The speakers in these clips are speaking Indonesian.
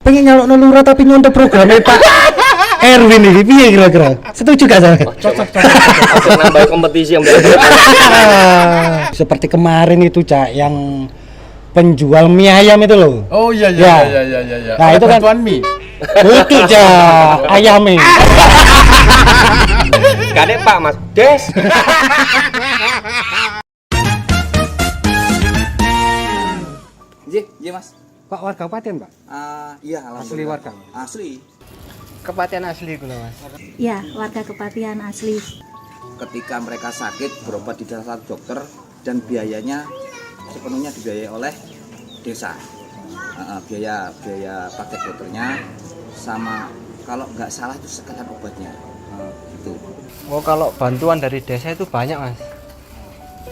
pengen nyalokno lurah tapi nyontek programnya Pak Erwin ini piye kira-kira? Setuju gak saya? Cocok. Nambah kompetisi yang berbeda. Seperti kemarin itu Cak yang penjual mie ayam itu loh. Oh iya. Nah, itu kan bantuan mie. butuh Cak ayamnya. Kadek Pak Mas Des. Iya Mas. Pak warga Kabupaten Pak? Iya Asli warga? Asli. Kepatian asli itu Mas. Ya, warga Kepatian asli. Ketika mereka sakit berobat di salah satu dokter dan biayanya sepenuhnya dibiayai oleh desa. Biaya paket dokternya sama kalau nggak salah itu sekitar obatnya. Gitu. Oh, kalau bantuan dari desa itu banyak Mas.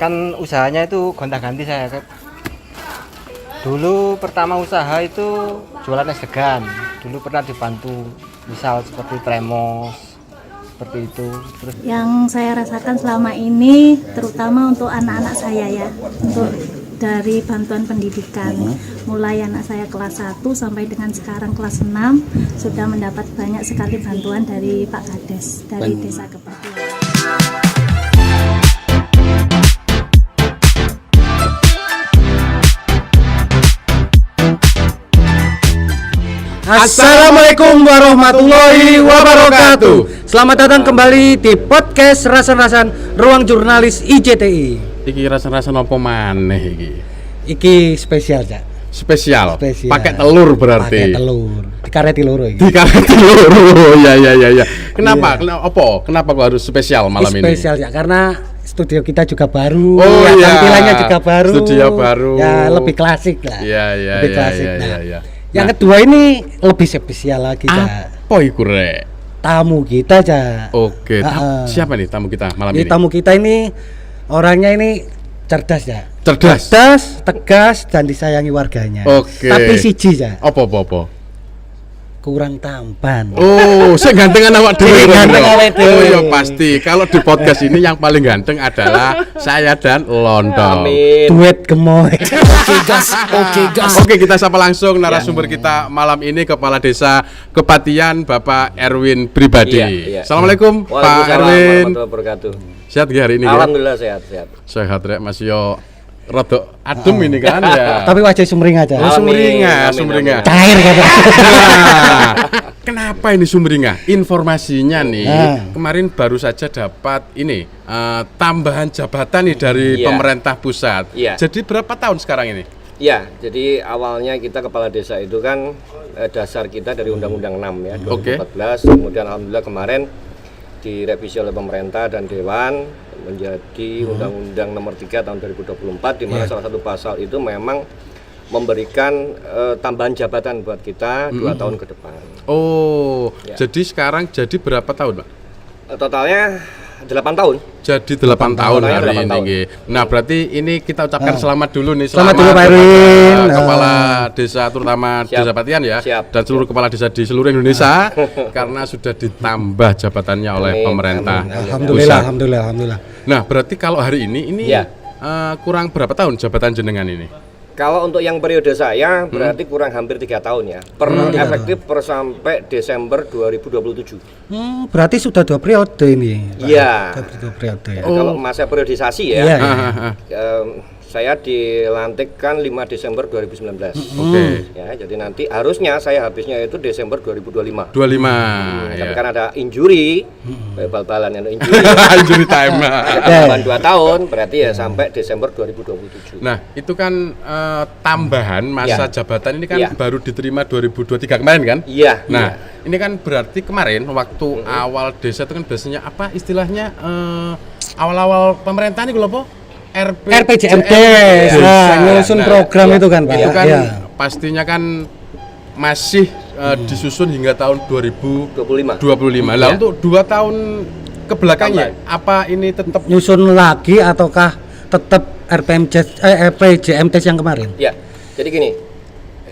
Kan usahanya itu gonta-ganti saya kan. Dulu pertama usaha itu jualan es degan. Dulu pernah dibantu misal seperti Tremos seperti itu. Terus Yang saya rasakan selama ini terutama untuk anak-anak saya ya, untuk dari bantuan pendidikan. Mulai anak saya kelas 1 sampai dengan sekarang kelas 6 sudah mendapat banyak sekali bantuan dari Pak Kades dari Desa Kepatian. Assalamualaikum warahmatullahi wabarakatuh. Selamat datang kembali di podcast Rasan-Rasan Ruang Jurnalis IJTI. Iki rasa-rasa apa maneh iki? Iki spesial Cak. Spesial. Spesial. Pakai telur berarti. Pakai telur. Dikareti loro iki. Dikareti telur. Ya. Kenapa? Iya. Kenapa kok harus spesial malam ini? Spesial ya karena studio kita juga baru. Oh, ya, iya. tampilannya juga baru. Studio baru. Ya, lebih klasik lah. Iya. Lebih klasik. Nah, Iya. Yang kedua ini lebih spesial lagi Cak. Apa iku rek? Tamu kita Cak. Oke, siapa nih tamu kita malam ini? Tamu kita ini orangnya ini cerdas ya. Cerdas, tegas dan disayangi warganya. Oke. Tapi siji Cak, Apa? kurang tampan. Oh, saya gantengan awak dhewe. Ganteng awake dhewe. Oh ya pasti. Kalau di podcast ini yang paling ganteng adalah saya dan Lontong. Amin. Duet gemoy. Oke, kita sapa langsung narasumber kita malam ini Kepala Desa Kepatian Bapak Erwin Pribadi. Iya. Assalamualaikum Pak Waalaikumsalam Erwin. warahmatullahi wabarakatuh. Sehat gak hari ini? Alhamdulillah sehat. Sehat rek Mas yo. Rodok adem ini kan ya. Tapi wajah sumringah Cak. Oh, sumringah. Cair kata. Nah, kenapa ini sumringah? Informasinya nih, kemarin baru saja dapat ini tambahan jabatan nih dari Iya. pemerintah pusat. Iya. Jadi berapa tahun sekarang ini? Ya, jadi awalnya kita kepala desa itu kan dasar kita dari Undang-Undang 6 ya, 2014. Kemudian alhamdulillah kemarin direvisi oleh pemerintah dan dewan menjadi Undang-Undang Nomor 3 tahun 2024 di mana salah satu pasal itu memang memberikan tambahan jabatan buat kita 2 tahun ke depan. Oh, Ya. jadi sekarang jadi berapa tahun, Pak? Totalnya 8 tahun. Jadi 8 tahun Totalnya hari 8 ini. tahun. Nggih. Nah, berarti ini kita ucapkan selamat dulu nih. Selamat dulu, Pak Erwin. Kepala desa terutama Siap. Desa Patian ya. Siap. Dan seluruh kepala desa di seluruh Indonesia karena sudah ditambah jabatannya oleh Amin, pemerintah. Alhamdulillah, pusat. alhamdulillah. Nah, berarti kalau hari ini Ya. kurang berapa tahun jabatan jenengan ini? Kalau untuk yang periode saya berarti kurang hampir 3 tahun ya. Efektif per sampai Desember 2027. Berarti sudah 2 periode ini. Pak. Iya. Sudah 2 periode ya. Kalau masa periodisasi ya. Iya. Saya dilantikkan 5 Desember 2019. Oke. Ya, jadi nanti harusnya saya habisnya itu Desember 2025. 25 Tapi ya. kan ada injury, bal-balan yang injury. Injury time. Tambahan 2 tahun berarti ya sampai Desember 2027. Nah, itu kan tambahan masa Ya. jabatan ini kan Ya. baru diterima 2023 kemarin kan? Iya. Nah, ini kan berarti kemarin waktu awal desa itu kan biasanya apa istilahnya awal-awal pemerintah ini apa? RPJMD. Nah, nyusun program itu kan Pak. Itu kan Iya. pastinya kan masih disusun hingga tahun 2025. 25. Lah Ya. untuk 2 tahun ke belakangnya apa ini tetap Nyusun lagi ataukah tetap RPJMD yang kemarin? Ya. Jadi gini,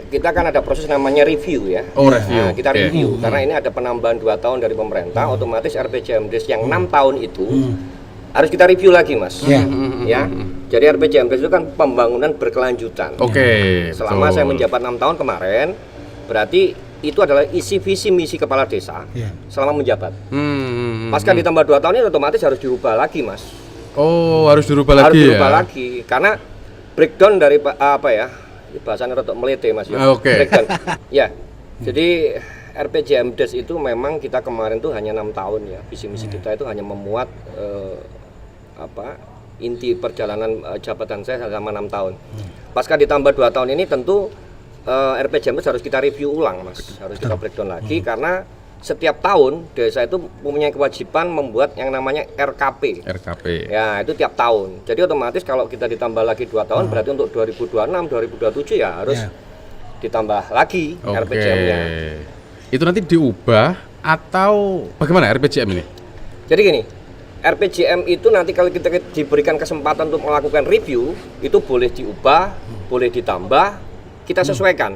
kita kan ada proses namanya review ya. review? Nah, kita Oke. review karena ini ada penambahan 2 tahun dari pemerintah, otomatis RPJMDes yang 6 tahun itu harus kita review lagi, Mas. Iya. Ya. Jadi RPJMDes itu kan pembangunan berkelanjutan. Oke. Selama betul. saya menjabat 6 tahun kemarin, berarti itu adalah isi visi misi kepala desa selama menjabat. Pasca ditambah 2 tahun ini otomatis harus dirubah lagi, Mas. Oh, harus dirubah Harus lagi dirubah ya. lagi karena breakdown dari apa ya? Bahasanya rotok melete, Mas ya. Oke. Breakdown. Ya. Jadi RPJMdes itu memang kita kemarin tuh hanya 6 tahun ya. Visi misi kita itu hanya memuat inti perjalanan jabatan saya selama 6 tahun. Pasca ditambah 2 tahun ini tentu RPJMdes harus kita review ulang, Mas. Harus kita breakdown lagi karena setiap tahun desa itu mempunyai kewajiban membuat yang namanya RKP. Ya, itu tiap tahun. Jadi otomatis kalau kita ditambah lagi 2 tahun berarti untuk 2026, 2027 ya harus ditambah lagi RPJM-nya. Itu nanti diubah atau bagaimana RPJM ini? Jadi gini, RPJM itu nanti kalau kita diberikan kesempatan untuk melakukan review, itu boleh diubah, boleh ditambah, kita sesuaikan.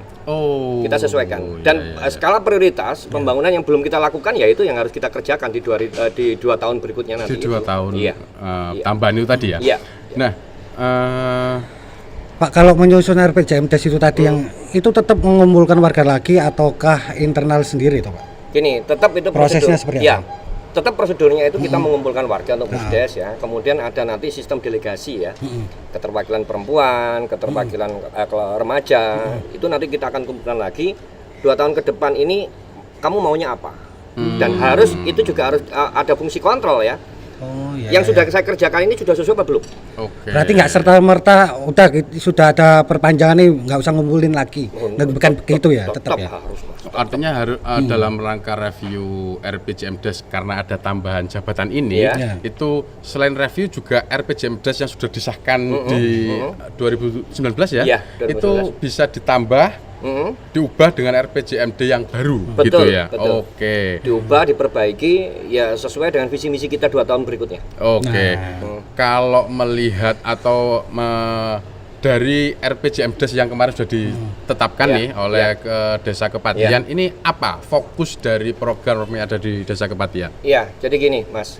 Kita sesuaikan. Dan skala prioritas pembangunan yang belum kita lakukan ya itu yang harus kita kerjakan di 2 tahun berikutnya nanti. Di 2 tahun. Iya. Tambahan itu tadi ya. Iya. Nah, Pak, kalau menyusun RPJMdes itu tadi yang itu tetap mengumpulkan warga lagi ataukah internal sendiri toh, Pak? Gini, tetap itu Prosesnya prosedur. seperti apa? Ya. Tetap prosedurnya itu kita mengumpulkan warga untuk musdes ya. Kemudian ada nanti sistem delegasi ya. Keterwakilan perempuan, keterwakilan remaja. Itu nanti kita akan kumpulkan lagi 2 tahun ke depan ini kamu maunya apa? Dan harus itu juga harus ada fungsi kontrol ya. Yang sudah saya kerjakan ini sudah sesuai apa belum? Berarti nggak serta merta sudah ada perpanjangan nih nggak usah ngumpulin lagi. Bukan begitu ya, tetap ya. Harus, Mas. artinya harus dalam rangka review RPJMdes karena ada tambahan jabatan ini, itu selain review juga RPJMdes yang sudah disahkan di 2019 ya, 2019. Itu bisa ditambah, diubah dengan RPJMD yang baru, betul, gitu ya. Betul. Oke. Diubah, diperbaiki, ya sesuai dengan visi misi kita 2 tahun berikutnya. Oke. Kalau melihat atau dari RPJMdes yang kemarin sudah ditetapkan nih oleh Desa Kepatihan, ini apa fokus dari program yang ada di Desa Kepatihan? Iya, jadi gini, Mas.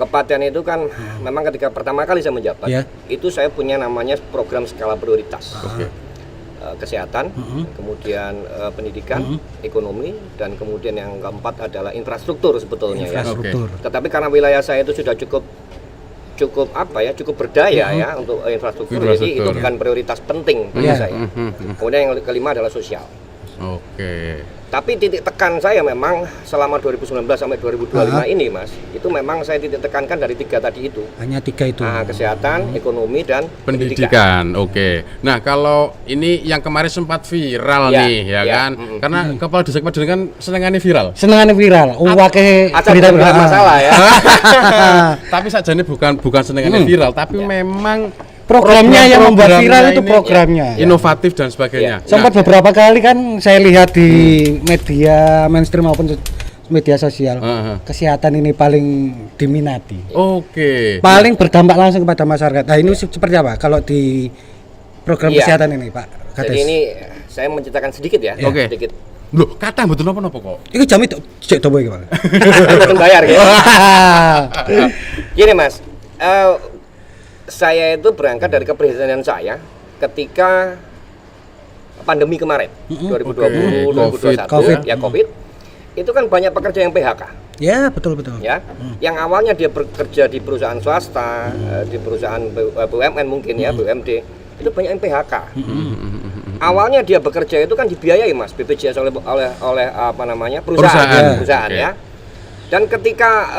Kepatihan itu kan memang ketika pertama kali saya menjabat, itu saya punya namanya program skala prioritas. Kesehatan, kemudian pendidikan, ekonomi, dan kemudian yang keempat adalah infrastruktur sebetulnya ya. Tetapi karena wilayah saya itu sudah cukup berdaya ya untuk infrastruktur, jadi itu bukan prioritas penting bagi saya. Kemudian yang kelima adalah sosial. Tapi titik tekan saya memang selama 2019 sampai 2025 ini, Mas, itu memang saya titik tekankan dari 3 tadi itu. Hanya 3 itu. Kesehatan, ekonomi, dan pendidikan. Nah, kalau ini yang kemarin sempat viral nih, ya kan? Karena Kepala Desa Kepatihan kan senengannya viral. Senengannya viral. Berita masalah ya. Tapi sajane bukan senengannya viral, tapi memang programnya yang membuat viral itu programnya inovatif dan sebagainya. Sempat beberapa kali kan saya lihat di media mainstream maupun media sosial, kesehatan ini paling diminati. Paling berdampak langsung kepada masyarakat. Nah, ini seperti apa kalau di program kesehatan ini, Pak Kades? Jadi ini saya menceritakan sedikit ya. Sedikit. Loh, kata betul apa kok? Itu jam itu cek tobo iki, Pak. Belum bayar gitu. Gini, Mas. Saya itu berangkat dari keprihatinan saya ketika pandemi kemarin 2020, 2021 ya COVID. Itu kan banyak pekerja yang PHK. Ya, betul. Ya. Yang awalnya dia bekerja di perusahaan swasta, di perusahaan BUMN mungkin ya, BUMD, itu banyak yang PHK. Awalnya dia bekerja itu kan dibiayai, Mas, BPJS oleh apa namanya? perusahaan ya. Dan ketika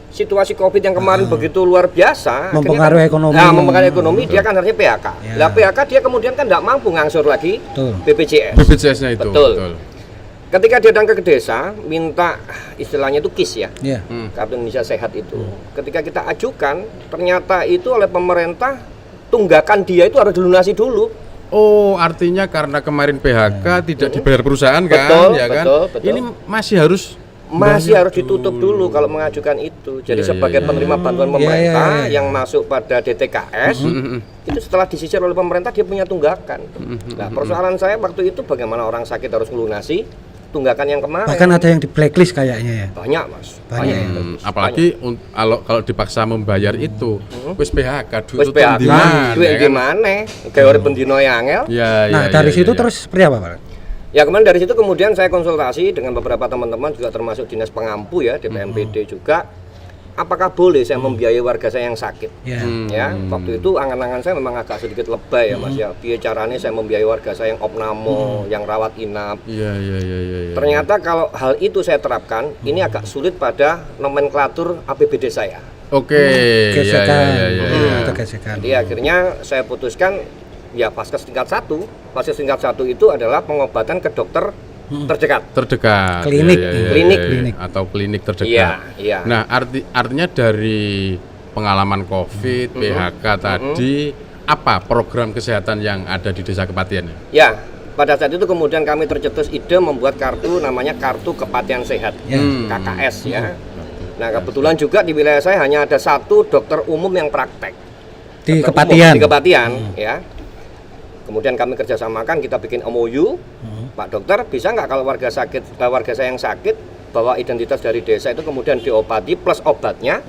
situasi COVID yang kemarin begitu luar biasa, mempengaruhi ekonomi. Dia kan harusnya PHK. Lah PHK dia kemudian kan tidak mampu ngangsur lagi BPJS-nya itu. Betul. Ketika dia datang ke desa, minta istilahnya itu KIS ya, Kartu Indonesia Sehat itu. Ketika kita ajukan, ternyata itu oleh pemerintah tunggakan dia itu harus dilunasi dulu. Oh, artinya karena kemarin PHK tidak dibayar perusahaan kan, betul. Ini masih harus ditutup dulu kalau mengajukan itu. Jadi sebagai penerima bantuan pemerintah yang masuk pada DTKS, itu setelah disisir oleh pemerintah dia punya tunggakan. Nah, persoalan saya waktu itu bagaimana orang sakit harus melunasi, tunggakan yang kemarin. Bahkan ada yang di blacklist kayaknya ya. Banyak mas. Banyak. Apalagi kalau dipaksa membayar itu, wis PHK Wis PHK, duit di mana? Kayak orang pendino yang angel. Nah dari situ terus seperti apa Pak? Ya kemarin dari situ kemudian saya konsultasi dengan beberapa teman-teman juga termasuk dinas pengampu ya, DPMPD juga. Apakah boleh saya membiayai warga saya yang sakit? Ya, waktu itu angan-angan saya memang agak sedikit lebay ya mas ya. Biaya caranya saya membiayai warga saya yang opname, yang rawat inap. Iya. Ternyata kalau hal itu saya terapkan, ini agak sulit pada nomenklatur APBD saya. Oke. Gesekan. Jadi akhirnya saya putuskan ya Vaskes tingkat 1. Vaskes tingkat 1 itu adalah pengobatan ke dokter terdekat. Klinik. Klinik. Atau klinik terdekat. Iya. Nah, artinya dari pengalaman COVID, PHK tadi, apa program kesehatan yang ada di Desa Kepatian? Ya, pada saat itu kemudian kami tercetus ide membuat kartu namanya Kartu Kepatian Sehat, KKS ya. Nah, kebetulan juga di wilayah saya hanya ada satu dokter umum yang praktek Di Kepatian ya. Kemudian kami kerjasamakan, kita bikin MOU. Pak dokter, bisa nggak kalau warga saya yang sakit bawa identitas dari desa itu kemudian diobati plus obatnya,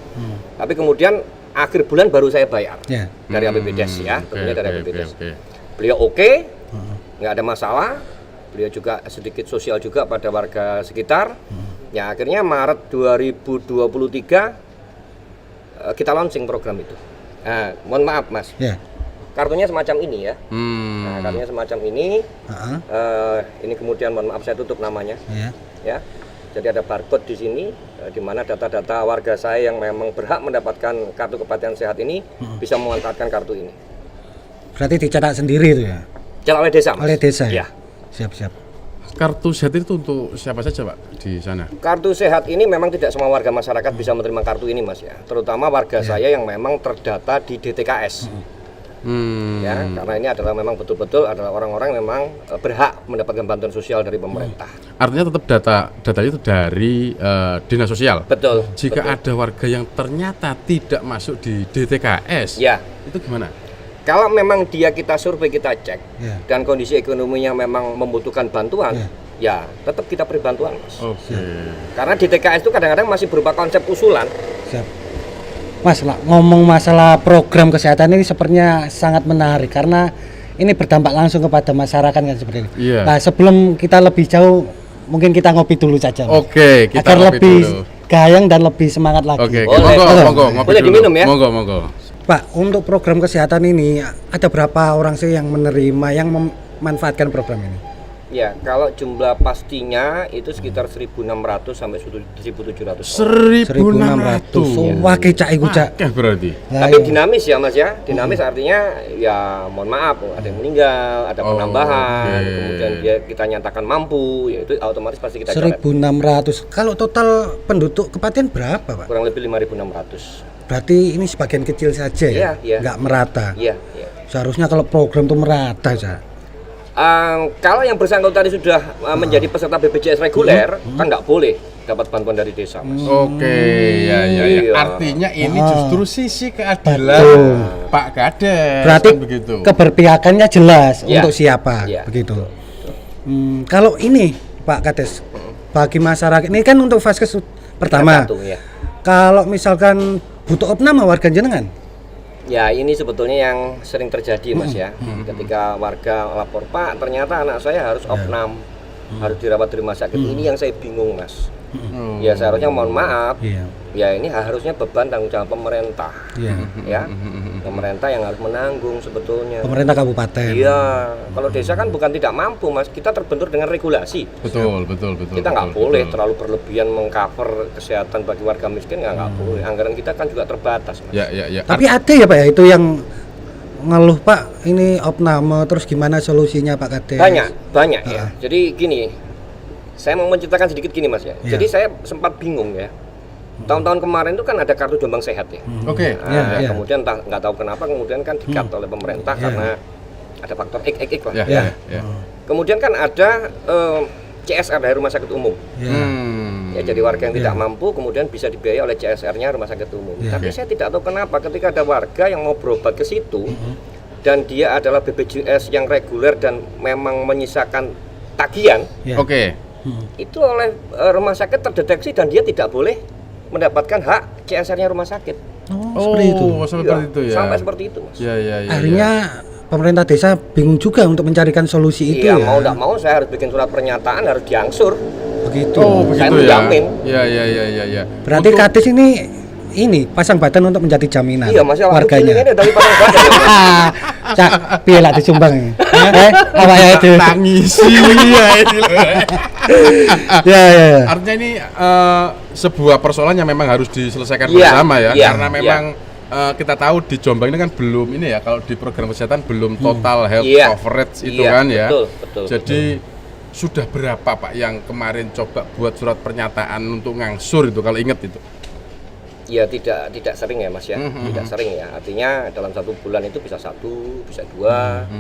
tapi kemudian akhir bulan baru saya bayar dari APBDes ya, tentunya dari APBDes. Beliau nggak ada masalah. Beliau juga sedikit sosial juga pada warga sekitar. Ya akhirnya Maret 2023 kita launching program itu. Mohon maaf mas. Kartunya semacam ini ya. Nah, kartunya semacam ini. Ini kemudian mohon maaf saya tutup namanya. Ya. Jadi ada barcode di sini, di mana data-data warga saya yang memang berhak mendapatkan kartu kepatian sehat ini bisa memanfaatkan kartu ini. Berarti dicetak sendiri itu ya? Cetak oleh desa, mas. Oleh desa ya. Siap. Kartu sehat itu untuk siapa saja Pak di sana? Kartu sehat ini memang tidak semua warga masyarakat bisa menerima kartu ini mas ya. Terutama warga saya yang memang terdata di DTKS. Ya, karena ini adalah memang betul-betul adalah orang-orang yang memang berhak mendapatkan bantuan sosial dari pemerintah. Artinya tetap data itu dari dinas sosial. Betul. Jika ada warga yang ternyata tidak masuk di DTKS, itu gimana? Kalau memang dia kita survei, kita cek dan kondisi ekonominya memang membutuhkan bantuan, ya tetap kita beri bantuan mas. Karena DTKS itu kadang-kadang masih berupa konsep usulan. Mas, ngomong masalah program kesehatan ini sepertinya sangat menarik karena ini berdampak langsung kepada masyarakat kan seperti ini. Nah, sebelum kita lebih jauh, mungkin kita ngopi dulu saja. Kita agar lebih gayang dan lebih semangat lagi. Monggo, ngopi boleh dulu. Diminum ya? Monggo. Pak, untuk program kesehatan ini ada berapa orang sih yang menerima, yang memanfaatkan program ini? Ya, kalau jumlah pastinya itu sekitar 1.600 sampai 1.700. 1.600. Wah, kecak iku cak. Berarti. Tapi dinamis ya Mas ya. Dinamis artinya ya mohon maaf ada yang meninggal, ada penambahan, kemudian kita nyatakan mampu, ya itu otomatis pasti kita 1.600. Kalau total penduduk Kepatian berapa, Pak? Kurang lebih 5.600. Berarti ini sebagian kecil saja ya? Nggak merata. Iya. Seharusnya kalau program itu merata, Cak. Kalau yang bersangkutan sudah menjadi peserta BPJS reguler, kan nggak boleh dapat bantuan dari desa, Mas. Ya. Artinya ini justru sisi keadilan Pak Kades. Berarti kan begitu. Keberpihakannya jelas untuk siapa, begitu. Kalau ini Pak Kades, bagi masyarakat ini kan untuk Vaskes pertama. Kalau misalkan butuh opname warga jenengan? Ya ini sebetulnya yang sering terjadi Mas ya. Ketika warga lapor, Pak ternyata anak saya harus opnam, harus dirawat di rumah sakit. Ini yang saya bingung Mas. Ya seharusnya mohon maaf, ya ini harusnya beban tanggung jawab pemerintah. Ya, pemerintah yang harus menanggung sebetulnya. Pemerintah kabupaten. Iya, kalau desa kan bukan tidak mampu Mas, kita terbentur dengan regulasi. Betul. Kita nggak boleh terlalu berlebihan mengcover kesehatan bagi warga miskin, nggak boleh. Anggaran kita kan juga terbatas Mas. Ya. Tapi ada ya Pak ya itu yang ngeluh Pak ini opname, terus gimana solusinya Pak Kades? Banyak ya. Jadi gini, saya mau menceritakan sedikit gini Mas ya. Jadi saya sempat bingung ya. Tahun-tahun kemarin itu kan ada kartu Jombang Sehat ya. Kemudian nggak tahu kenapa kemudian kan di-cut oleh pemerintah karena ada faktor X lah. Kemudian kan ada CSR dari rumah sakit umum. Ya jadi warga yang tidak mampu kemudian bisa dibiayai oleh CSR-nya rumah sakit umum. Tapi saya tidak tahu kenapa ketika ada warga yang mau berobat ke situ dan dia adalah BPJS yang reguler dan memang menyisakan tagihan. itu oleh rumah sakit terdeteksi dan dia tidak boleh mendapatkan hak CSR-nya rumah sakit. Seperti itu. Seperti itu ya. Sampai seperti itu, Mas. Ya. Akhirnya pemerintah desa bingung juga untuk mencarikan solusi itu Iya, ya. mau tidak mau saya harus bikin surat pernyataan, harus diangsur. Begitu. Saya begitu ya. menjamin. Ya. Berarti Kades ini pasang badan untuk menjadi jaminan Iya, Mas, warganya. ini dari pasang badan. Cak, piye lah disumbang. Apa ya itu? Tangisi ya ini loh. Ya. Artinya ini sebuah persoalan yang memang harus diselesaikan Iya, bersama ya, iya, karena memang kita tahu di Jombang ini kan belum ini ya, kalau di program kesehatan belum total health Iya. coverage itu Iya, kan ya. betul. Jadi sudah berapa Pak yang kemarin coba buat surat pernyataan untuk ngangsur itu kalau inget itu? Ya tidak sering ya, Mas ya. Tidak sering ya. Artinya dalam 1 bulan itu bisa 1, bisa 2.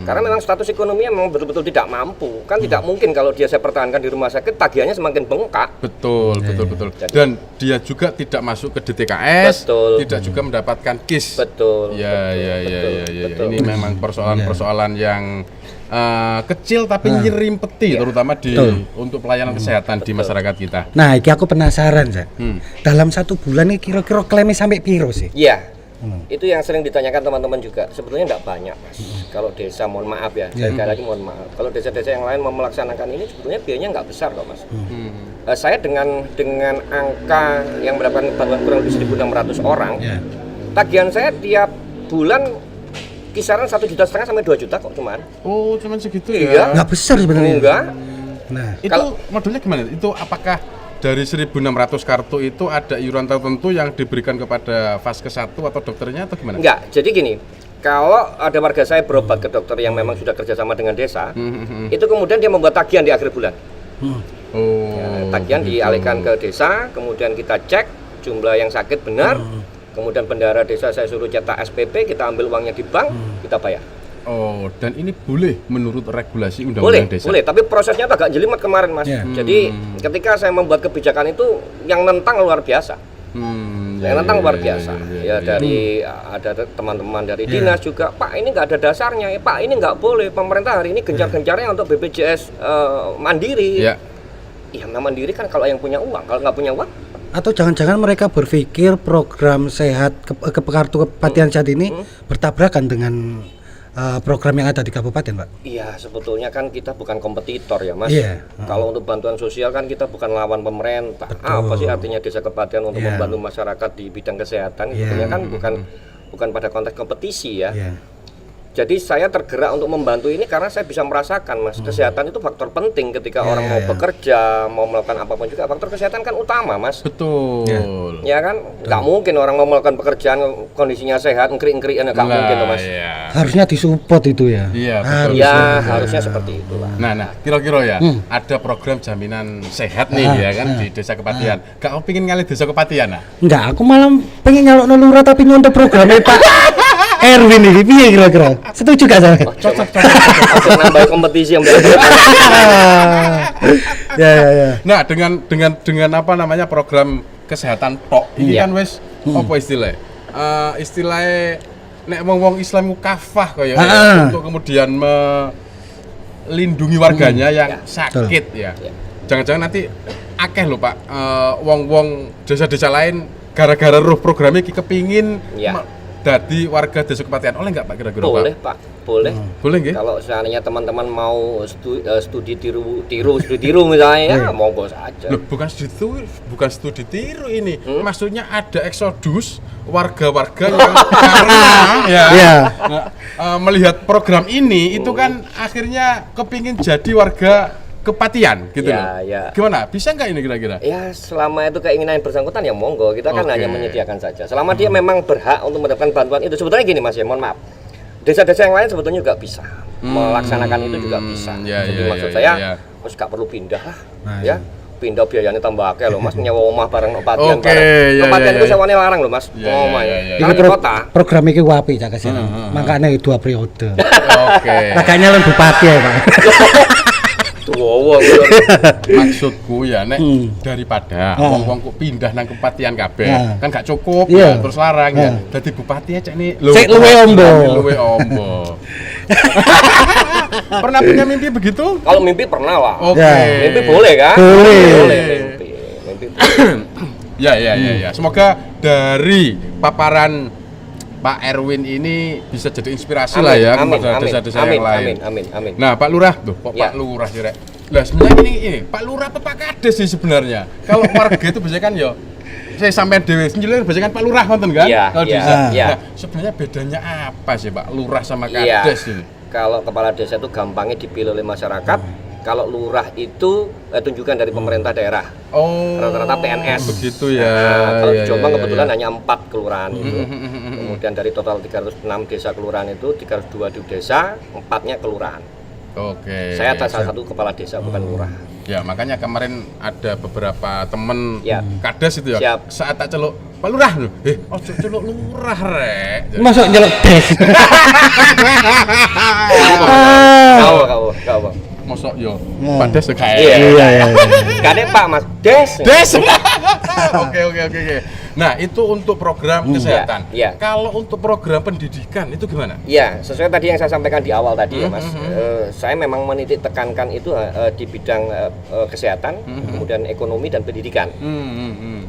Karena memang status ekonominya memang betul-betul tidak mampu. Kan tidak mungkin kalau saya pertahankan di rumah sakit tagihannya semakin bengkak. Betul. Jadi- Dan dia juga tidak masuk ke DTKS, Betul. tidak juga mendapatkan KIS. Betul. Ya. betul. Ini memang persoalan-persoalan yang kecil tapi nyerimpeti, terutama untuk pelayanan kesehatan di masyarakat kita. Nah, iki aku penasaran, Zak. Dalam 1 bulan ini kira-kira klaimnya sampai piro sih? Iya. Itu yang sering ditanyakan teman-teman juga. Sebetulnya tidak banyak, Mas. Kalau desa, mohon maaf ya, sekali lagi mohon maaf. Kalau desa-desa yang lain mau melaksanakan ini sebetulnya biayanya nggak besar kok, Mas. Saya dengan angka yang mendapatkan bantuan kurang lebih 1.600 orang, tagihan saya tiap bulan kisaran 1,5 juta sampai 2 juta kok cuman. Oh, cuman segitu ya? Iya. Nggak besar sebenarnya. Enggak. Nah, Itu modelnya gimana? Itu apakah dari 1.600 kartu itu ada iuran tertentu yang diberikan kepada vaskes 1 atau dokternya atau gimana? Enggak. Jadi gini, kalau ada warga saya berobat ke dokter yang memang sudah kerjasama dengan desa, itu kemudian dia membuat tagihan di akhir bulan. Tagihan dialihkan ke desa, kemudian kita cek jumlah yang sakit benar, kemudian bendahara desa saya suruh cetak SPP, kita ambil uangnya di bank, kita bayar. Oh, dan ini boleh menurut regulasi undang-undang desa? Boleh, tapi prosesnya tuh agak jelimet kemarin, Mas. Jadi ketika saya membuat kebijakan itu yang nentang luar biasa. Yang nentang luar biasa. Dari ada teman-teman dari dinas juga, Pak ini nggak ada dasarnya, ya Pak ini nggak boleh. Pemerintah hari ini gencar-gencarnya untuk BPJS mandiri. Iya, mandiri kan kalau yang punya uang, kalau nggak punya uang. atau jangan-jangan mereka berpikir program sehat kartu kepatihan sehat ini bertabrakan dengan program yang ada di kabupaten, Pak? Iya, sebetulnya kan kita bukan kompetitor ya, Mas. Iya. Kalau untuk bantuan sosial kan kita bukan lawan pemerintah. Apa sih artinya desa kepatihan untuk membantu masyarakat di bidang kesehatan? Sebetulnya kan bukan pada konteks kompetisi ya. Jadi saya tergerak untuk membantu ini karena saya bisa merasakan, Mas, kesehatan itu faktor penting ketika orang mau bekerja, mau melakukan apapun juga. Faktor kesehatan kan utama, Mas. Betul. Ya kan, nggak mungkin orang mau melakukan pekerjaan kondisinya sehat, ngeri-ngeri, nggak mungkin tuh, Mas. Harusnya disupport itu ya. Iya, betul. Ya, harusnya seperti itulah. Nah, kira-kira ya, ada program jaminan sehat nih ya kan di Desa Kepatihan. Gak pengen ngalih Desa Kepatihan ah? Enggak, aku malah pengen nyalok lurah tapi nyontek programnya Pak Erwin ini, piye kira-kira? Setuju gak sama? Cocok. Nambah kompetisi yang berbeda. Ya. Nah, dengan apa namanya program kesehatan tok ini kan wis apa istilahnya? Istilahnya nek wong Islam ku kafah kaya untuk kemudian melindungi warganya yang sakit ya. Jangan-jangan nanti akeh lho Pak, wong-wong desa-desa lain gara-gara roh programnya kepingin dadi warga Desa Kepatihan. Oleh nggak Pak kira-kira Boleh Pak? Pak, boleh. Boleh nggih? Kalau seandainya teman-teman mau studi tiru misalnya ya monggo saja. Loh, bukan studi tiru ini. Maksudnya ada eksodus warga-warga yang karena melihat program ini itu kan akhirnya kepingin jadi warga Kepatihan gitu loh. Gimana? Bisa nggak ini kira-kira? Ya, selama itu keinginan yang bersangkutan ya monggo, kita kan hanya menyediakan saja. Selama dia memang berhak untuk mendapatkan bantuan itu. Sebetulnya gini Mas ya, mohon maaf. Desa-desa yang lain sebetulnya juga bisa melaksanakan itu juga bisa. Jadi maksud saya, Mas gak perlu pindah lah. Ya. Pindah biayanya tambah akeh loh Mas, nyewa omah bareng Kepatihan. Kepatihan itu sewanya larang loh Mas. Omah ya. Karena di kota. Program ini wapi Cak Kesehatan. Makanya 2 periode. Makanya lan bupati ya, Pak. Maksudku ya nek daripada wong-wong kok pindah nang Kepatihan kabeh kan gak cukup ya, terus larang ya. Dadi bupati aja nih luwe ombo. Pernah punya mimpi begitu? Kalau mimpi pernah lah. Oke. Mimpi boleh kan? Boleh. Mimpi. Ya. Semoga dari paparan Pak Erwin ini bisa jadi inspirasi lah ya kepada desa-desa yang lain. Amin. Nah, Pak Lurah, tuh kok Ya. Pak Lurah sih, Rek? Lah sebenarnya ini Pak Lurah apa Pak Kades sih sebenarnya? Kalau warga itu biasanya kan ya saya sampai dewe sendiri biasanya kan Pak Lurah nonton kan? Iya, Kalau iya, desa. iya. Nah, sebenarnya bedanya apa sih Pak Lurah sama Iya. Kades ini? Kalau kepala desa itu gampangnya dipilih oleh masyarakat. Kalau lurah itu tunjukan dari pemerintah daerah. Oh, Rata-rata PNS. begitu ya. Nah, kalau di Ya, Jombang ya, kebetulan ya. hanya 4 kelurahan itu. Kemudian dari total 306 desa kelurahan itu 302 di desa, 4-nya kelurahan. Oke. Saya salah satu kepala desa bukan lurah. Ya, makanya kemarin ada beberapa temen Ya. Kades itu ya. Siap. Saat tak celuk Pak Lurah loh. Ojo celuk Lurah, Rek. Masuk nyelok des. Kau. Mosok yo. Ya. Pak Des kayak. Iya. Kadek Pak Mas Des. Des. Oke. Nah, itu untuk program kesehatan. Iya. Kalau untuk program pendidikan itu gimana? Ya, sesuai tadi yang saya sampaikan di awal tadi ya Mas. Saya memang menitik tekankan itu di bidang kesehatan, kemudian ekonomi dan pendidikan.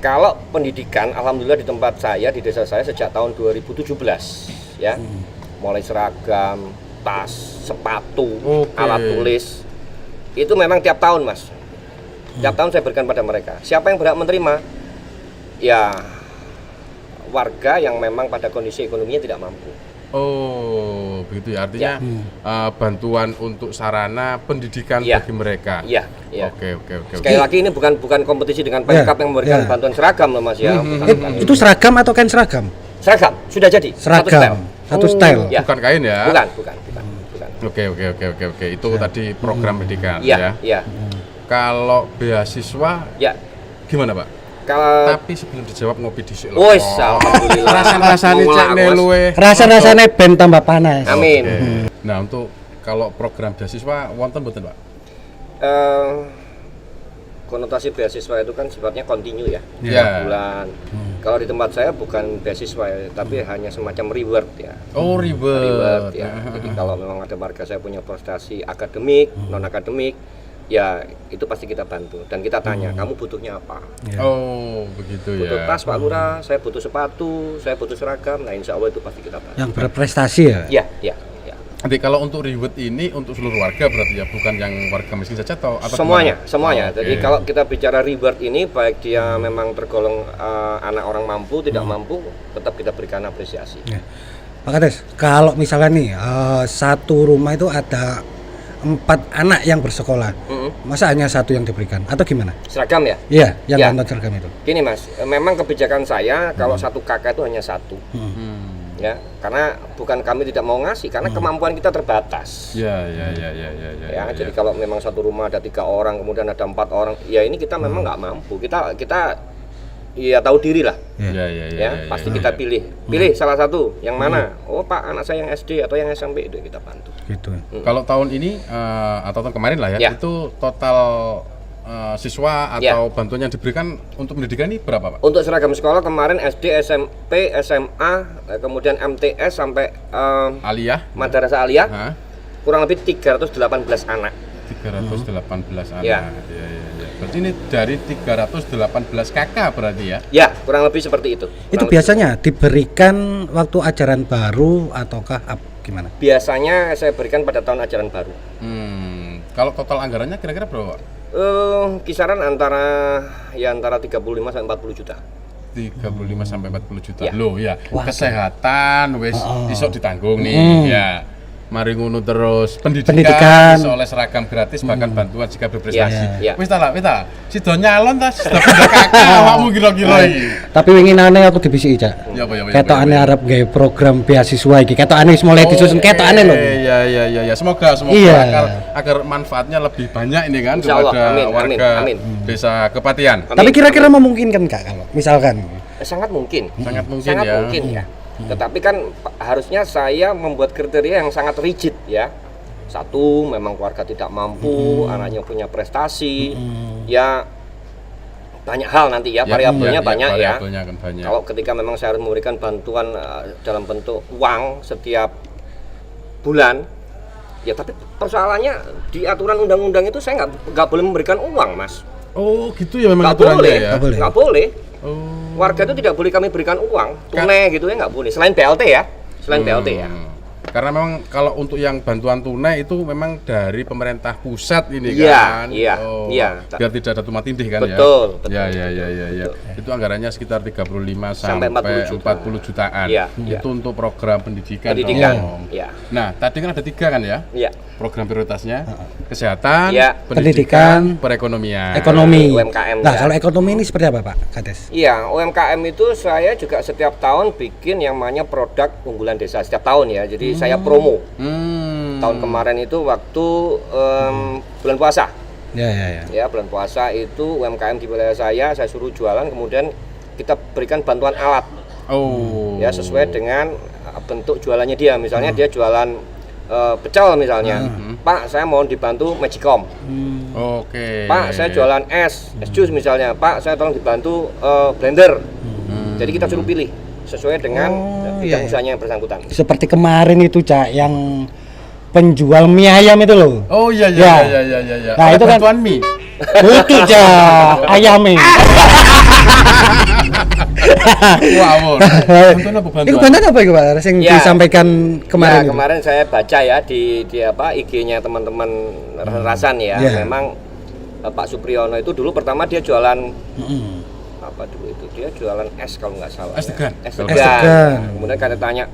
Kalau pendidikan, alhamdulillah di tempat saya, di desa saya sejak tahun 2017 ya, mulai seragam, tas, sepatu, alat tulis, itu memang tiap tahun Mas. Tiap tahun saya berikan pada mereka. Siapa yang berhak menerima? Ya warga yang memang pada kondisi ekonominya tidak mampu. Oh, begitu ya. Artinya bantuan untuk sarana pendidikan Ya. bagi mereka. Iya. Oke. Sekali lagi ini bukan kompetisi dengan Pemkab yang memberikan bantuan seragam loh Mas ya. Bukan. Itu seragam atau kain seragam? Seragam sudah jadi. Satu style. Seragam. Satu style. Ya. Bukan kain ya? Bukan. Oke. Itu tadi program pendidikan Iya. ya. Kalau beasiswa Ya. gimana, Pak? Kalau Tapi sebelum dijawab ngopi dhisik lho. wis alhamdulillah. Rasane cek Mulak, Mas. luwe. Rasa-rasanya ben tambah panas. Amin. Nah, untuk kalau program beasiswa wonten mboten, Pak? Konotasi beasiswa itu kan sifatnya kontinu ya. Iya. Tiap bulan. Kalau di tempat saya bukan beasiswa ya, tapi hanya semacam reward ya. Oh, ribet. Ya. Jadi kalau memang ada warga saya punya prestasi akademik, non akademik, ya itu pasti kita bantu dan kita tanya, kamu butuhnya apa? Oh, begitu Butuh ya. tas Pak Lurah, saya butuh sepatu, saya butuh seragam. Nah, insya Allah itu pasti kita bantu. Yang berprestasi ya. Ya. Nanti kalau untuk reward ini untuk seluruh warga berarti ya, bukan yang warga miskin saja atau Semuanya. gimana? Jadi Oke. kalau kita bicara reward ini, baik dia memang tergolong anak orang mampu, tidak mampu, tetap kita berikan apresiasi. Ya. Pak Kades, kalau misalnya nih satu rumah itu ada 4 anak yang bersekolah, masa hanya 1 yang diberikan atau gimana? Seragam ya? Iya, yang Ya. nonton seragam itu. Gini Mas, memang kebijakan saya kalau satu kakak itu hanya 1. Ya, karena bukan kami tidak mau ngasih, karena kemampuan kita terbatas. Ya. Ya, jadi kalau memang satu rumah ada 3 orang, kemudian ada 4 orang, ya ini kita memang nggak mampu. Kita ya tahu diri lah. Ya, pasti kita pilih salah satu yang mana. Oh Pak, anak saya yang SD atau yang SMP itu kita bantu. Gitu. Kalau tahun ini atau tahun kemarin lah ya, Ya. itu total siswa atau bantuan yang diberikan untuk pendidikan ini berapa, Pak? Untuk seragam sekolah kemarin SD, SMP, SMA, kemudian MTS sampai Aliyah? Madrasah Aliyah, Hah? kurang lebih 318 anak. 318 anak. Ya. Ya. Berarti ini dari 318 kakak berarti ya? Ya, kurang lebih seperti itu. Itu Kurang biasanya diberikan waktu ajaran baru ataukah gimana? lebih. Biasanya saya berikan pada tahun ajaran baru. Kalau total anggarannya kira-kira berapa, Pak? Kisaran antara 35 sampai 40 juta. 35 sampai 40 juta. Ya. Loh ya, Wah. kesehatan wis iso ditanggung nih ya. Mari ngono terus Pendidikan. iso oleh seragam gratis bahkan bantuan jika berprestasi. Ya. Wis ta lah. Sido nyalon ta sudah pindah kakak awakmu kira-kira iki. Tapi winginane aku dibisiki, Cak. Ya apa. Ketokane arep gawe program beasiswa iki. Ketokane wis mulai disusun ketokane lho. Iya. Semoga Iya. agar manfaatnya lebih banyak ini kan Insya Allah. kepada Amin, warga amin. Desa Kepatian. Amin. Tapi kira-kira memungkinkan Kak kalau misalkan Sangat mungkin. Sangat mungkin Sangat ya. mungkin ya. Tetapi kan harusnya saya membuat kriteria yang sangat rigid ya. Satu, memang keluarga tidak mampu, anaknya punya prestasi. Ya banyak hal nanti ya, variabelnya banyak ya. Variabelnya akan banyak. Kalau ketika memang saya harus memberikan bantuan dalam bentuk uang setiap bulan, Ya tapi persoalannya di aturan undang-undang itu saya nggak boleh memberikan uang, Mas. Oh gitu ya memang Nggak aturannya boleh, ya. nggak boleh. Oh. Warga itu tidak boleh kami berikan uang tunai gitu ya, nggak boleh. Selain BLT ya, BLT ya. Karena memang kalau untuk yang bantuan tunai itu memang dari pemerintah pusat ini Iya, kan. iya, iya. Biar tidak ada tumpang tindih kan Betul, ya. betul. Ya. Itu anggarannya sekitar 35 Sampai sampai 40 jutaan. Iya, Itu untuk program pendidikan. Pendidikan, dong. iya. Nah, tadi kan ada 3 kan ya? Iya. Program prioritasnya kesehatan, Iya. Pendidikan, perekonomian. ekonomi. UMKM, Nah, ya. kalau ekonomi ini seperti apa, Pak Kades? Iya, UMKM itu saya juga setiap tahun bikin yang namanya produk unggulan desa setiap tahun ya. Jadi saya promo. Tahun kemarin itu waktu bulan puasa. Ya. Ya, bulan puasa itu UMKM di wilayah saya suruh jualan, kemudian kita berikan bantuan alat. Oh. Ya, sesuai dengan bentuk jualannya dia. Misalnya dia jualan pecel misalnya. Pak, saya mohon dibantu Magicom. Oke. Pak, saya jualan es jus misalnya. Pak, saya tolong dibantu blender. Jadi kita suruh pilih sesuai dengan bidang usahanya yang bersangkutan. Seperti kemarin itu, Cak, yang penjual mie ayam itu loh. Oh iya. Nah, itu kan bantuan mie. butuh, Cak, ayamnya. Wow. Bantuan apa bantuan? Itu bantuan apa itu, Pak? Yang Ya. disampaikan kemarin Ya, itu? kemarin saya baca ya di apa IG-nya teman-teman Rasan ya. Ya. Memang Pak Supriyono itu dulu pertama dia jualan apa dulu itu? Dia jualan es kalau nggak salah. Es degan. Ya. Es Es degan. degan. Kemudian kan tanya,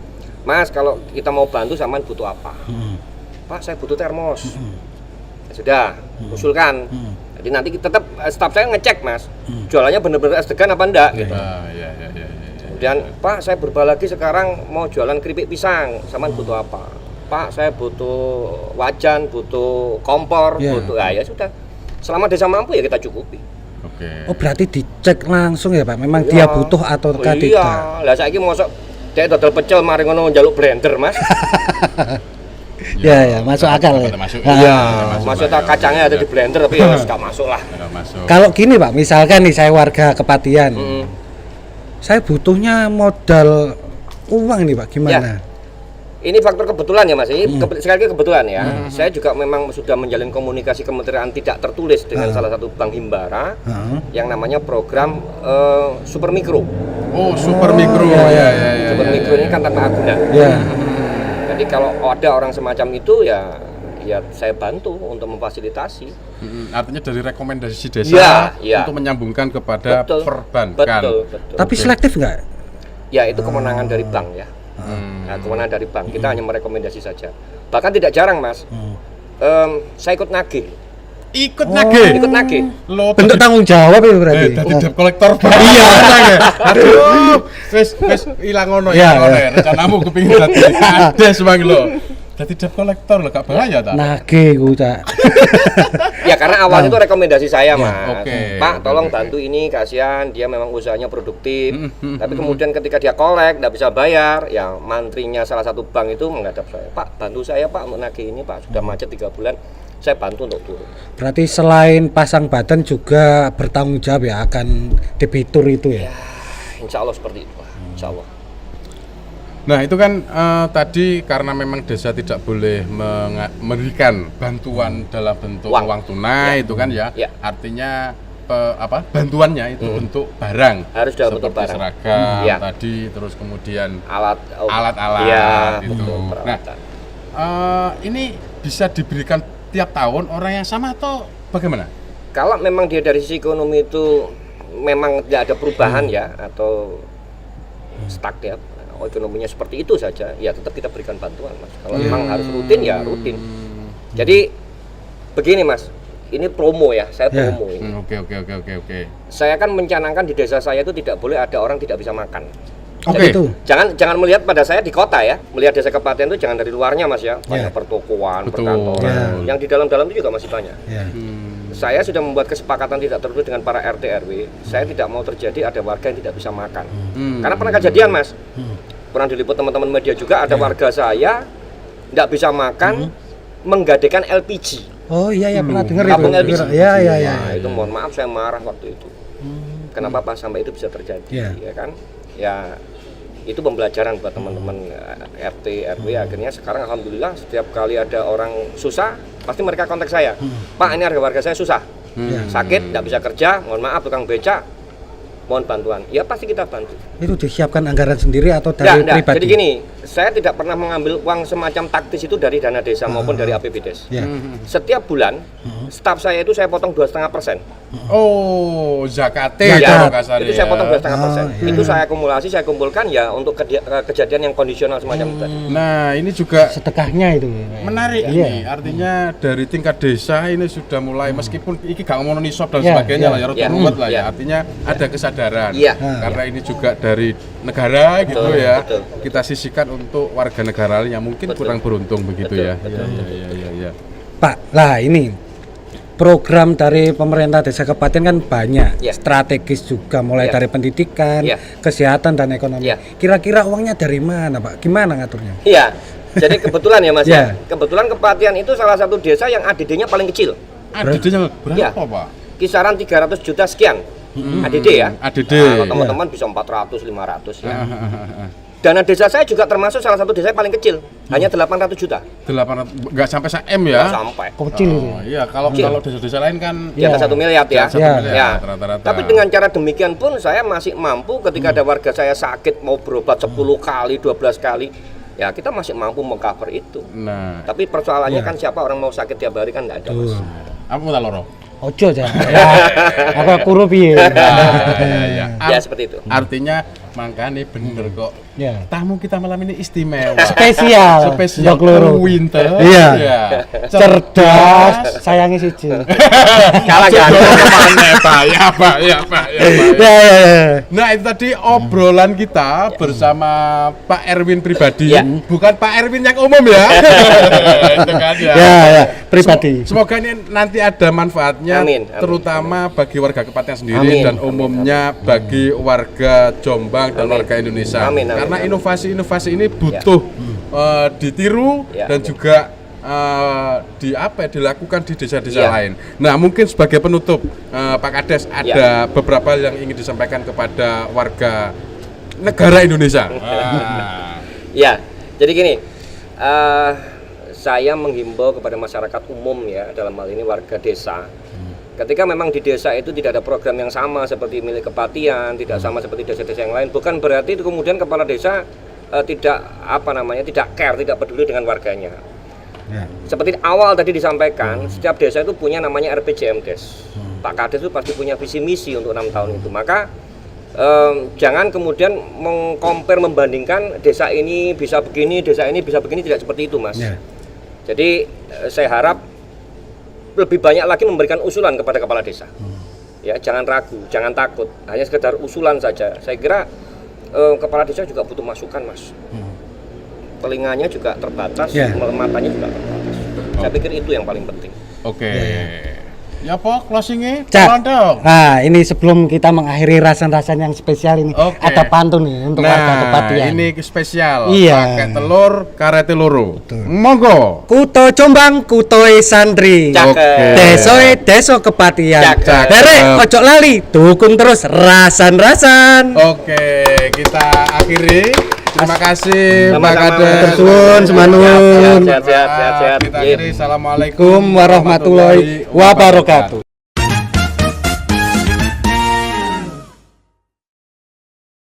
"Mas, kalau kita mau bantu sampean butuh apa?" "Pak, saya butuh termos." Ya sudah, usulkan. Jadi nanti tetap staf saya ngecek, Mas. Jualannya bener-bener es degan apa enggak gitu. Iya. Kemudian, "Pak, saya berubah lagi sekarang mau jualan keripik pisang, sampean butuh apa?" "Pak, saya butuh wajan, butuh kompor, Ya. butuh." Ya sudah. Selama desa mampu ya kita cukupi. Oke. Oh, berarti dicek langsung ya, Pak? Memang Iya. dia butuh atau tidak? Iya, lah saiki mosok dek dodol pecel mari ngono njaluk blender, Mas. Ya, masuk akal ya. Masuk. Iya, masuk, maksudnya Pak, ya. kacangnya ada di blender tapi ya nggak masuk lah. Nggak masuk. Kalau gini, Pak, misalkan nih saya warga Kepatihan. Mm. Saya butuhnya modal uang nih, Pak. Gimana? Ini faktor kebetulan ya, Mas. Ini sekali lagi kebetulan ya. Saya juga memang sudah menjalin komunikasi kementerian tidak tertulis dengan salah satu bank himbara yang namanya program Super Mikro. Oh, super mikro. Ya. Super Mikro ini kan tanpa agunan. Ya. Jadi kalau ada orang semacam itu ya saya bantu untuk memfasilitasi. Artinya dari rekomendasi desa Ya. untuk menyambungkan kepada Betul. perbankan. Betul. Tapi selektif nggak? Ya itu kewenangan dari bank ya. Nah, kewenangan dari bank. Kita hanya merekomendasi saja. Bahkan tidak jarang, Mas. Saya ikut nagih. Ikut nagih. Ikut nagih. Lo Bentuk tanggung jawab itu berarti. tadi debt collector. Iya, ya. Aduh. Wis ilang ngono Iya, ya. Rencanamu kepengin dadi ades wae lho. Dadi debt collector lho, gak bahaya ta? Nagih ku, Cak. Ya karena awalnya itu rekomendasi saya, Mas. oke. Pak, tolong Oke. bantu ini, kasihan dia memang usahanya produktif. Tapi kemudian ketika dia kolek nggak bisa bayar, ya mantrinya salah satu bank itu menghadap saya. Pak, bantu saya, Pak, untuk nagih ini, Pak. Sudah macet 3 bulan. Saya bantu untuk turun. Berarti selain pasang badan juga bertanggung jawab ya akan debitur itu ya. Insya Allah seperti itu, Pak. Insya Allah. Nah itu kan tadi karena memang desa tidak boleh memberikan bantuan dalam bentuk uang tunai itu kan ya, artinya bantuannya itu bentuk barang, harus dalam bentuk seperti barang, seragam tadi, terus kemudian alat-alat itu. Nah, ini bisa diberikan tiap tahun orang yang sama atau bagaimana? Kalau memang dia dari sisi ekonomi itu memang tidak ada perubahan ya atau stuck ya, ekonominya seperti itu saja, ya tetap kita berikan bantuan, Mas. Kalau memang harus rutin ya rutin. Jadi begini, Mas, ini promo ya, saya promo ini. Oke. Saya kan mencanangkan di desa saya itu tidak boleh ada orang tidak bisa makan. Oke. Itu. Jangan melihat pada saya di kota ya, melihat desa Kepatihan itu jangan dari luarnya, Mas ya. Banyak pertokoan, Betul. perkantoran. Yang di dalam-dalam itu juga masih banyak. Ya. Saya sudah membuat kesepakatan tidak tertulis dengan para RT RW. Saya tidak mau terjadi ada warga yang tidak bisa makan. Karena pernah kejadian, Mas. Pernah diliput teman-teman media juga, ada warga saya tidak bisa makan, menggadekan LPG. Oh iya pernah dengar itu. Tabung LPG. Iya. Nah, itu mohon maaf saya marah waktu itu. Kenapa Pak sampai itu bisa terjadi, Ya. ya kan? Ya itu pembelajaran buat teman-teman RT RW. Akhirnya sekarang alhamdulillah setiap kali ada orang susah pasti mereka kontak saya, Pak ini warga saya susah, sakit nggak bisa kerja, mohon maaf tukang beca, mohon bantuan. Ya pasti kita bantu. Itu disiapkan anggaran sendiri atau dari pribadi? Jadi gini, saya tidak pernah mengambil uang semacam taktis itu dari dana desa maupun dari APBDes. Setiap bulan staf saya itu saya potong 2,5%. Oh, zakatnya Ya, kasarnya itu saya potong 2,5%. iya. Itu saya akumulasi, saya kumpulkan ya untuk kejadian yang kondisional semacam itu. Nah, ini juga Sedekahnya itu. menarik Iya. ini. Artinya dari tingkat desa ini sudah mulai meskipun ini gak ngomong nisab dan Iya, sebagainya iya. lah ya Iya. ruwet lah ya. Iya. Artinya ada kesadaran. Iya. Karena ini juga dari negara gitu Betul, ya. betul. Kita sisihkan untuk warga negara yang mungkin Betul. kurang beruntung begitu Betul, ya. betul. Iya. Pak, lah ini program dari pemerintah desa kabupaten kan banyak, Ya. strategis juga mulai Ya. dari pendidikan, Ya. kesehatan dan ekonomi. Ya. Kira-kira uangnya dari mana, Pak? Gimana ngaturnya? Iya. Jadi kebetulan ya Mas Ya. Kebetulan Kepatihan itu salah satu desa yang ADD-nya paling kecil. ADD-nya berapa, Ya. Pak? Kisaran 300 juta sekian. ADD ya. ADD. Nah, kalau teman-teman bisa 400, 500 ya. Dana desa saya juga termasuk salah satu desa yang paling kecil. Hanya 800 juta. 800 enggak sampai 1 M ya. Nggak sampai. Kecil itu. Oh, iya, kalau desa-desa lain kan Di atas 1 miliar ya. Satu Ya. miliar Ya. rata-rata. Tapi dengan cara demikian pun saya masih mampu ketika ada warga saya sakit mau berobat 10 kali, 12 kali. Ya kita masih mampu mengcover itu. Nah, Tapi persoalannya kan siapa orang mau sakit tiap hari kan nggak ada. Mas. apa tak loro? Ojo aja. Ya. Apa kuru piye? Ya. Ya seperti itu. Artinya makanya bener kok. Ya. Tamu kita malam ini istimewa. Spesial. Spesial Ndok loro. winter. Iya. Ya. Cerdas, sayangi siji. Kalah kan? Pak. Ya. Ya. Nah, itu tadi obrolan kita bersama Pak Erwin pribadi, Ya. bukan Pak Erwin yang umum ya. Itu kan ya. Ya, pribadi. Semoga ini nanti ada manfaatnya, Amin. terutama bagi warga Kepatihan sendiri Amin. dan umumnya bagi warga Jombang dan Amin. warga Indonesia. Amin. Karena inovasi-inovasi ini butuh ditiru Ya, dan amin. juga dilakukan di desa-desa Ya. lain. Nah, mungkin sebagai penutup, Pak Kades ada beberapa yang ingin disampaikan kepada warga negara Indonesia. Ya, jadi gini, saya menghimbau kepada masyarakat umum ya, dalam hal ini warga desa. Ketika memang di desa itu tidak ada program yang sama seperti milik Kepatihan, tidak sama seperti desa-desa yang lain, bukan berarti itu kemudian kepala desa tidak care, tidak peduli dengan warganya. Ya. Seperti awal tadi disampaikan, setiap desa itu punya namanya RPJMdes. Pak Kades itu pasti punya visi misi untuk 6 tahun itu. Maka jangan kemudian membandingkan desa ini bisa begini, desa ini bisa begini, tidak seperti itu, Mas. Ya. Jadi saya harap lebih banyak lagi memberikan usulan kepada kepala desa. Ya, jangan ragu, jangan takut, hanya sekedar usulan saja. Saya kira kepala desa juga butuh masukan, Mas. Telinganya juga terbatas, Ya. matanya juga terbatas. Saya pikir itu yang paling penting. Oke. Ya, Pak, closingnya Cak. pelan dong. Nah, ini sebelum kita mengakhiri rasan-rasan yang spesial ini, Oke. ada pantun nih untuk warga Kepatihan. Ini spesial. Iya. Pakai telur, karet loro. Monggo. Kuto Jombang, kutoe santri. Cakep. Oke. Desoe deso Kepatihan. Cakep. Derek ojo lali, dukung terus rasan-rasan. Oke, kita akhiri. Terima kasih Pak Sama-sama, Kades. Mas. Tersuwun, semanun. Sehat. Kita akhiri. Assalamualaikum Assalamualaikum warahmatullahi wabarakatuh.